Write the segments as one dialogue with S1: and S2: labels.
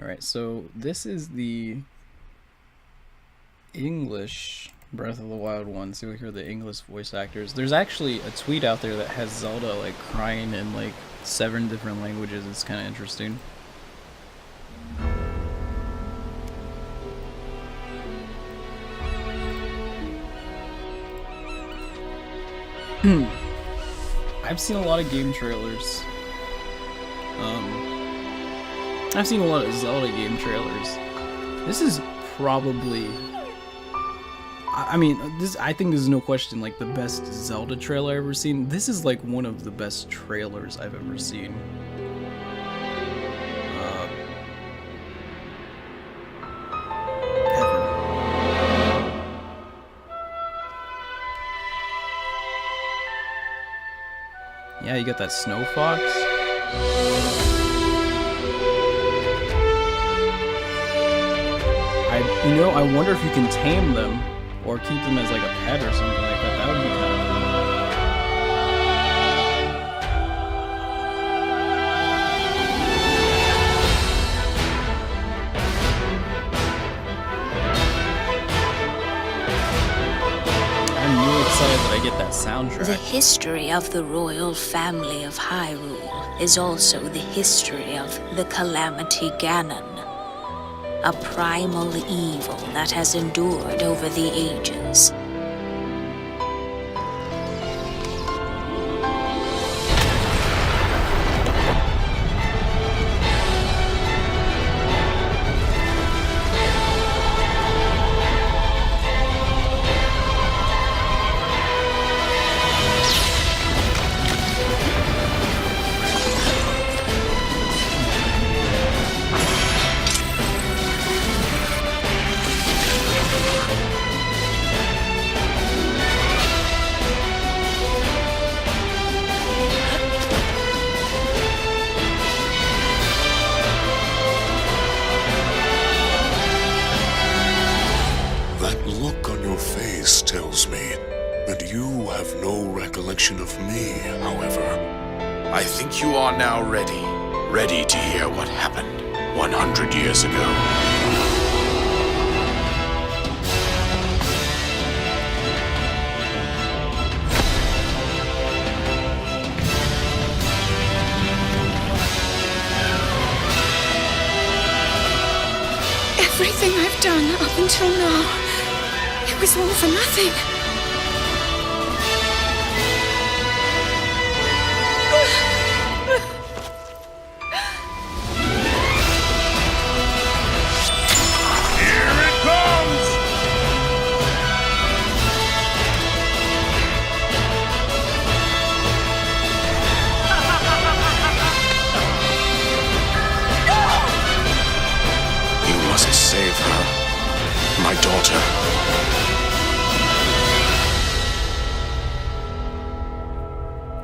S1: Alright, so this is the English Breath of the Wild one, so we hear the English voice actors. There's actually a tweet out there that has Zelda like crying in like 7 different languages. It's kind of interesting. I've seen a lot of game trailers. I've seen a lot of Zelda game trailers. This is probably, I mean, I think there's no question, like, the best Zelda trailer I've ever seen. This is, like, one of the best trailers I've ever seen. Ever. Yeah, you got that snow fox. I wonder if you can tame them or keep them as like a pet or something like that. That would be kind of cool. I'm really excited that I get that soundtrack.
S2: The history of the royal family of Hyrule is also the history of the Calamity Ganon. A primal evil that has endured over the ages.
S3: Tells me that you have no recollection of me, however.
S4: I think you are now ready to hear what happened 100 years ago.
S5: Everything I've done up until now, it was all for nothing.
S4: Here it comes! You must save her, my daughter.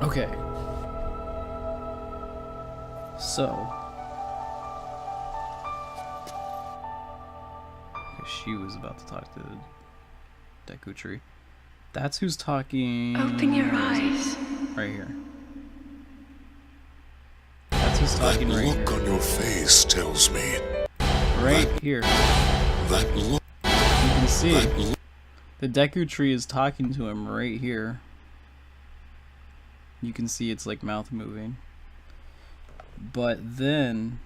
S1: Okay. So. She was about to talk to Deku Tree. That's who's talking.
S5: Open your eyes.
S1: Right here. That's who's talking
S3: that
S1: right here.
S3: That look on your face tells me.
S1: Right here.
S3: That look.
S1: You can see. The Deku Tree is talking to him right here. You can see its like mouth moving. But then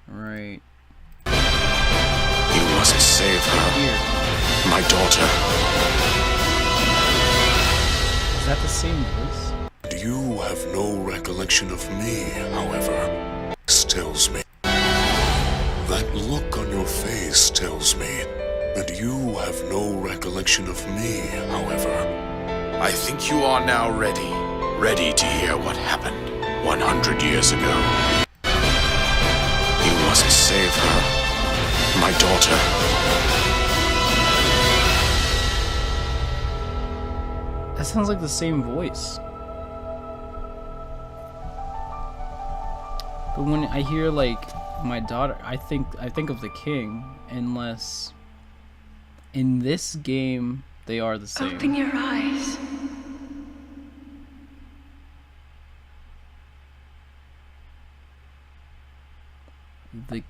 S1: right.
S4: You must save her.
S1: Here.
S4: My daughter.
S1: Is that the same voice?
S3: You have no recollection of me, however. This tells me. That look on your face tells me that you have no recollection of me, however.
S4: I think you are now ready to hear what happened 100 years ago. You must save her, my daughter.
S1: That sounds like the same voice. But when I hear like my daughter, I think of the king, unless in this game they are the same.
S5: Open your eyes.
S1: the...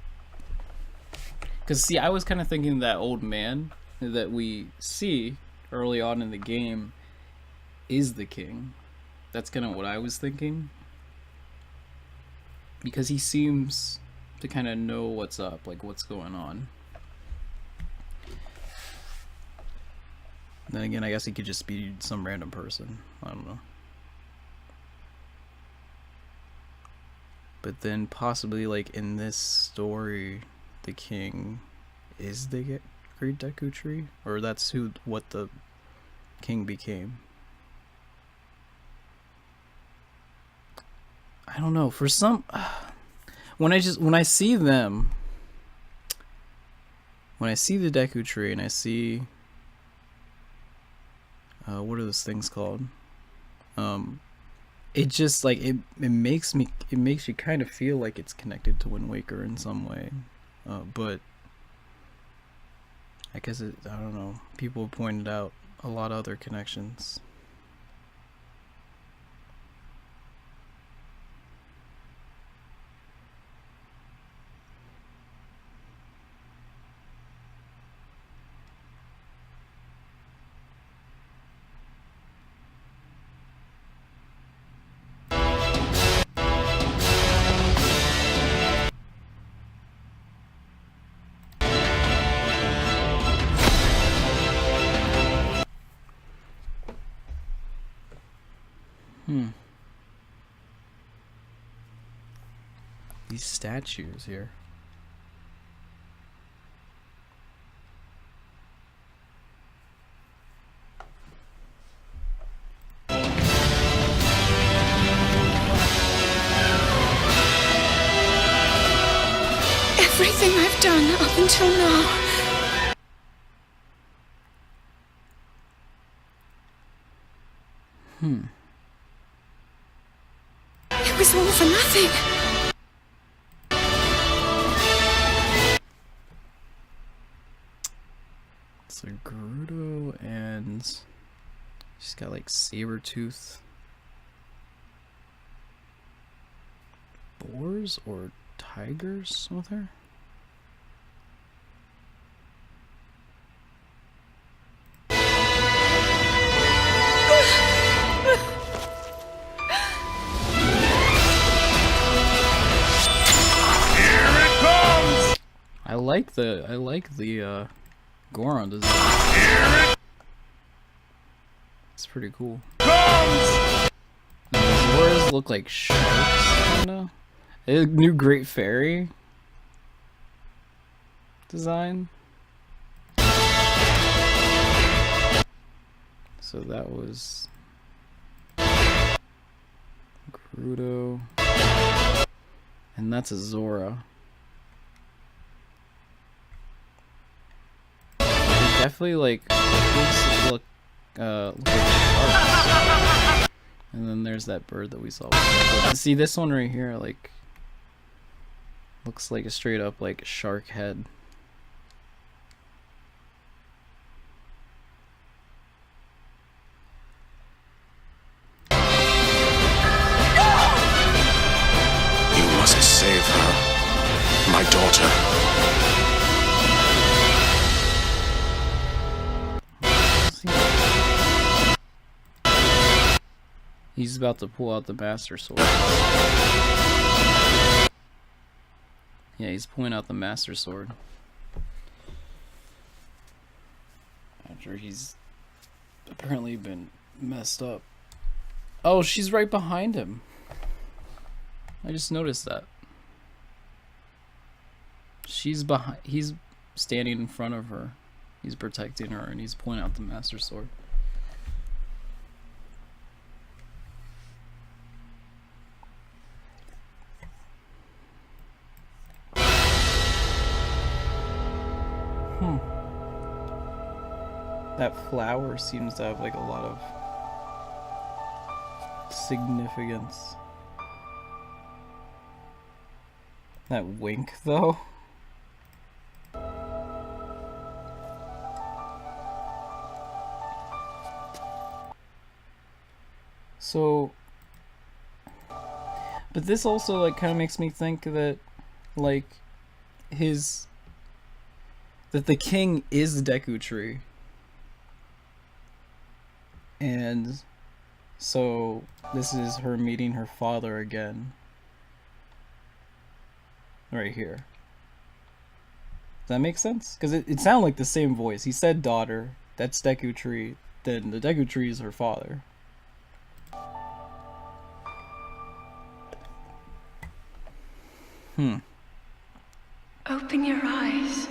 S1: Because, see, I was kind of thinking that old man that we see early on in the game is the king. That's kind of what I was thinking. Because he seems to kind of know what's up, like what's going on. Then again, I guess he could just be some random person. I don't know. But then possibly, like, in this story, the king is the Great Deku Tree? Or that's what the king became. I don't know. For some... When I see them... When I see the Deku Tree and I see... what are those things called? It just, like, it makes you kind of feel like it's connected to Wind Waker in some way. But... I guess I don't know. People have pointed out a lot of other connections. These statues here.
S5: Everything I've done up until now. It was all for nothing.
S1: So Gerudo and she's got like saber-tooth boars or tigers with her. I like the Goron design. It's pretty cool. The Zoras look like sharks, kinda. A new Great Fairy design. So that was Gerudo, and that's a Zora. Definitely like look like sharks. And then there's that bird that we saw. See this one right here, like looks like a straight up like shark head.
S4: You must save her, my daughter.
S1: He's about to pull out the Master Sword. Yeah, he's pulling out the Master Sword. After he's apparently been messed up. Oh, she's right behind him. I just noticed that. He's standing in front of her. He's protecting her and he's pulling out the Master Sword. That flower seems to have like a lot of significance. That wink though. So, but this also like kind of makes me think that like that the king is the Deku Tree. And so this is her meeting her father again. Right here. Does that make sense? Because it sounded like the same voice. He said daughter, that's Deku Tree, then the Deku Tree is her father.
S5: Open your eyes.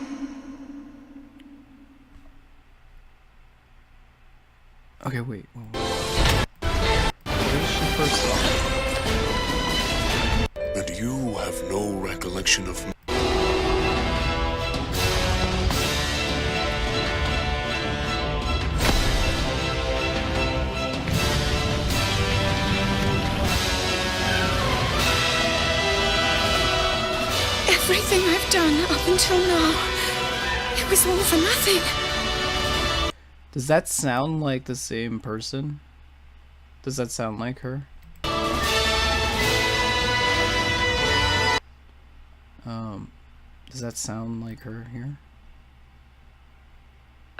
S1: Okay, wait. Where did she first saw it?
S3: And you have no recollection of me.
S5: Everything I've done up until now, it was all for nothing.
S1: Does that sound like the same person? Does that sound like her? Does that sound like her here?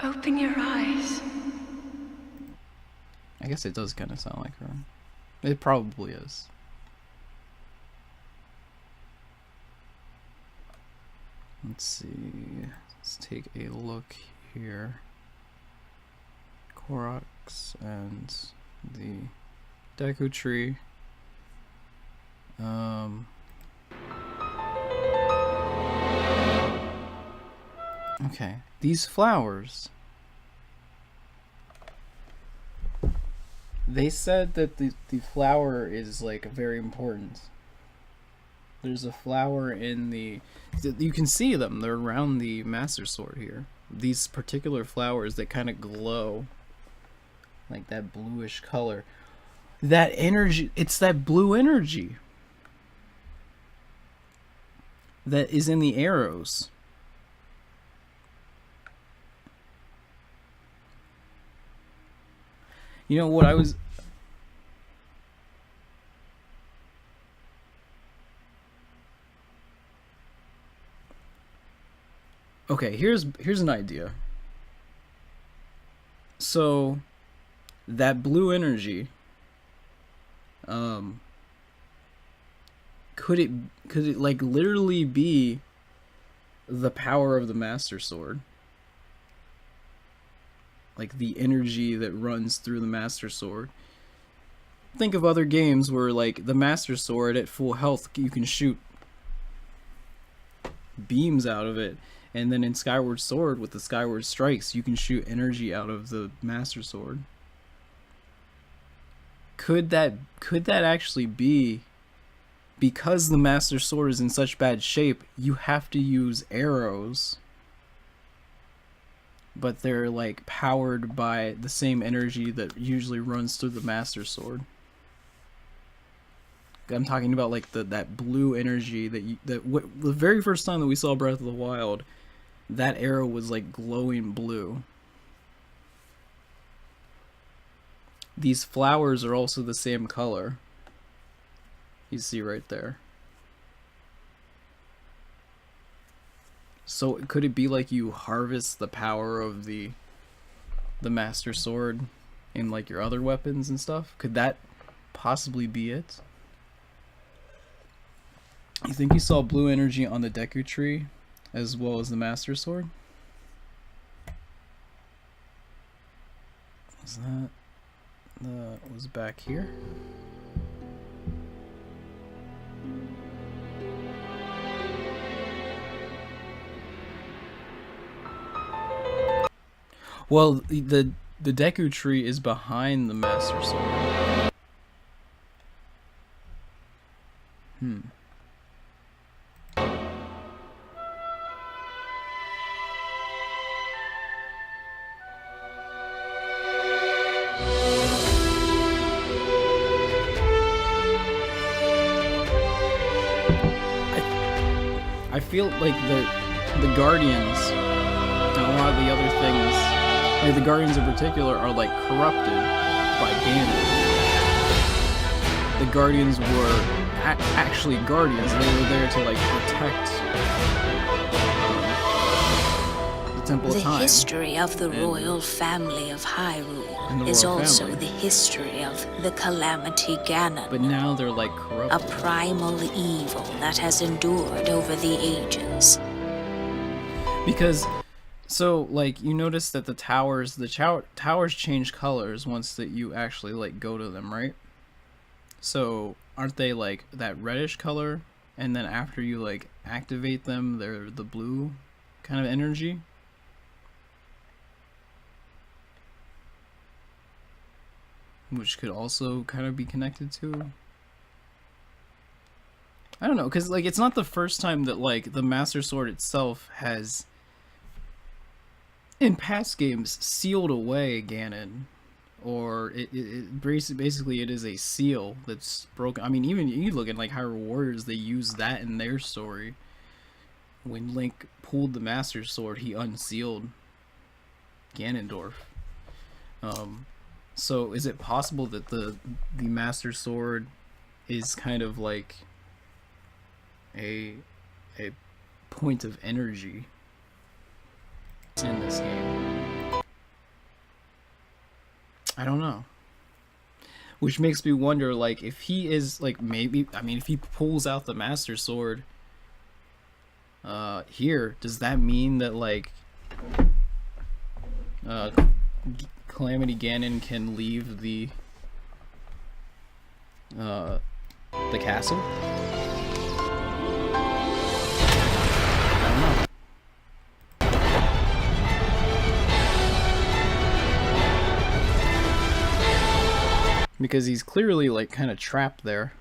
S5: Open your eyes.
S1: I guess it does kind of sound like her. It probably is. Let's see. Let's take a look here. Koroks and the Deku Tree. Okay, these flowers. They said that the flower is like very important. There's a flower in the... You can see them. They're around the Master Sword here. These particular flowers that kind of glow. Like that bluish color. That energy... It's that blue energy that is in the arrows. You know what I was... Okay, here's an idea. So that blue energy, could it like literally be the power of the Master Sword? Like the energy that runs through the Master Sword. Think of other games where like the Master Sword at full health, you can shoot beams out of it. And then in Skyward Sword, with the Skyward Strikes, you can shoot energy out of the Master Sword. Could that actually be, because the Master Sword is in such bad shape, you have to use arrows, but they're like powered by the same energy that usually runs through the Master Sword. I'm talking about like that blue energy the very first time that we saw Breath of the Wild, that arrow was like glowing blue. These flowers are also the same color. You see right there. So could it be like you harvest the power of the Master Sword in like your other weapons and stuff? Could that possibly be it? You think you saw blue energy on the Deku Tree as well as the Master Sword? Was back here? Well, the Deku Tree is behind the Master Sword. I feel like the Guardians and a lot of the other things, like the Guardians in particular, are like corrupted by Ganon. The Guardians were actually guardians. They were there to like protect the Temple
S2: The
S1: of Time.
S2: history of the
S1: And-
S2: royal family of
S1: and
S2: Hyrule
S1: the
S2: is
S1: royal
S2: also
S1: family.
S2: the history of the Calamity Ganon,
S1: But now they're like
S2: a
S1: corrupted.
S2: primal evil that has endured over the ages.
S1: Because, so like you notice that the towers change colors once that you actually like go to them, right? So aren't they like that reddish color, and then after you like activate them, they're the blue kind of energy? Which could also kind of be connected to, I don't know, because like it's not the first time that like the Master Sword itself has in past games sealed away Ganon, or basically it is a seal that's broken. I mean, even you look at like Hyrule Warriors, they use that in their story. When Link pulled the Master Sword, he unsealed Ganondorf. So is it possible that the Master Sword is kind of like a point of energy in this game? I don't know. Which makes me wonder, like, if he is like, maybe, I mean, if he pulls out the Master Sword here, does that mean that like Calamity Ganon can leave the castle? I don't know. Because he's clearly like kind of trapped there.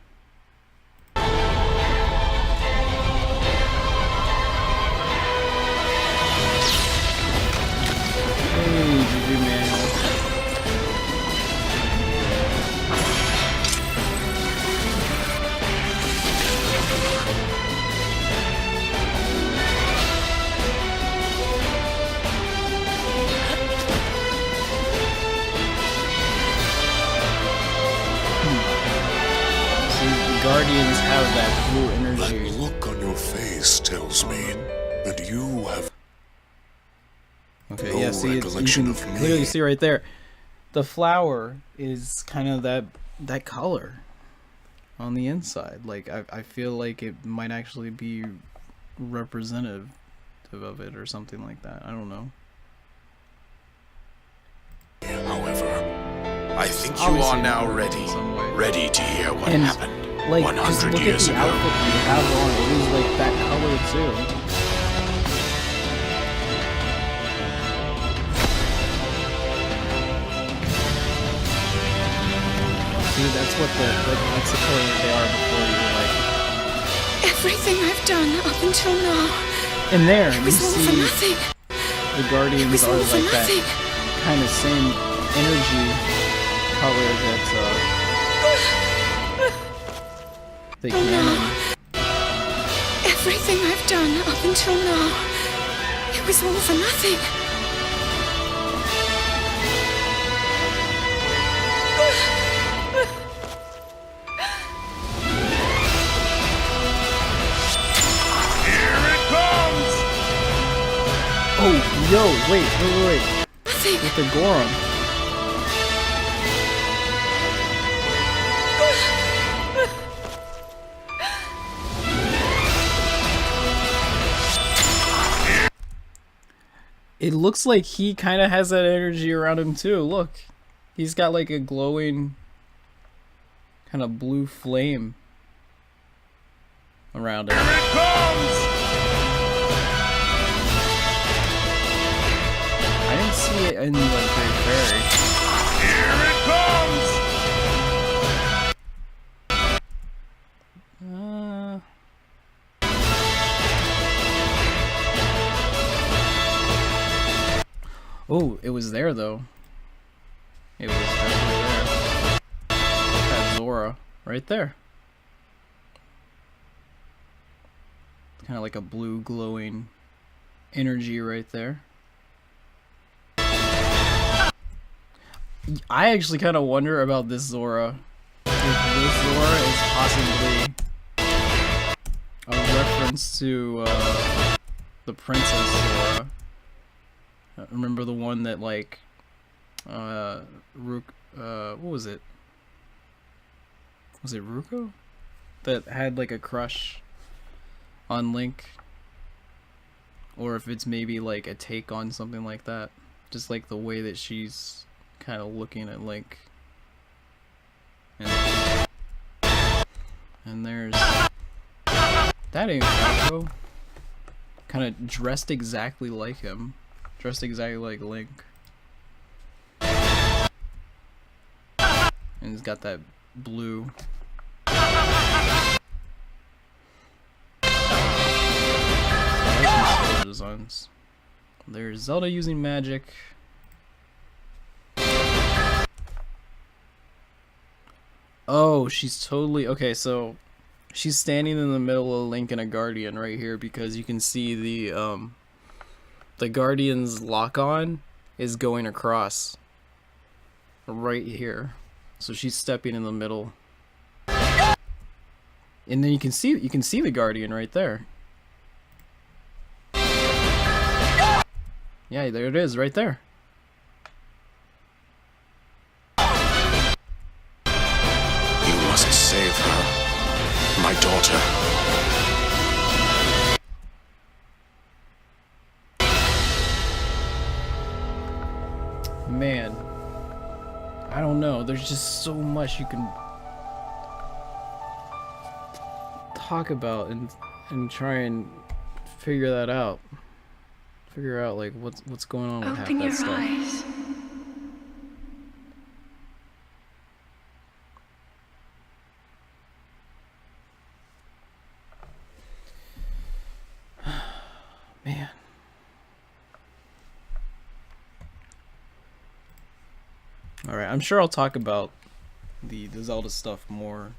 S1: Hey, GG Manuel. Guardians have that blue
S3: That
S1: energy.
S3: look on your face tells me that you have
S1: Okay,
S3: no
S1: yeah, see, you
S3: recollection
S1: can
S3: of me.
S1: clearly see right there. The flower is kind of that color on the inside. Like, I feel like it might actually be representative of it or something like that. I don't know.
S3: however.
S4: I think you
S1: Obviously
S4: are now
S1: not
S4: ready.
S1: in some way.
S4: Ready to hear what
S1: And,
S4: happened
S1: Like, just
S4: 100
S1: look at
S4: years
S1: the
S4: ago.
S1: outfit that you have on. It is like that color too. See, that's what that's the color that they are before you, like.
S5: Everything I've done up until now,
S1: And there,
S5: it
S1: you
S5: was all for
S1: see
S5: nothing.
S1: the
S5: It
S1: Guardians
S5: was
S1: are
S5: all for
S1: like that
S5: nothing.
S1: kind of same energy color that Ganon.
S5: Everything I've done up until now, it was all for nothing.
S1: Oh, yo, wait.
S5: Nothing.
S1: With the Goron. It looks like he kind of has that energy around him too. Look, he's got like a glowing kind of blue flame around him. I didn't see it in the Great Fairy. Oh, it was there though. It was definitely there. That Zora right there. Kind of like a blue glowing energy right there. I actually kind of wonder about this Zora. If this Zora is possibly reference to the Princess Zora. Remember the one that like what was it? Was it Ruko? That had like a crush on Link? Or if it's maybe like a take on something like that. Just like the way that she's kind of looking at Link. And there's... That ain't Ruko. Kind of dressed exactly like him. Dressed exactly like Link. And he's got that blue. Designs. There's Zelda using magic. Oh, she's totally okay. So she's standing in the middle of Link and a Guardian right here because you can see the Guardian's lock on is going across right here. So she's stepping in the middle, and then you can see the Guardian right there. Yeah, there it is, right there.
S4: You must save her, my daughter.
S1: Man, I don't know. There's just so much you can talk about and try and figure that out. Figure out like what's going on with half
S5: Open
S1: that
S5: your
S1: stuff.
S5: eyes.
S1: Man. Alright, I'm sure I'll talk about the Zelda stuff more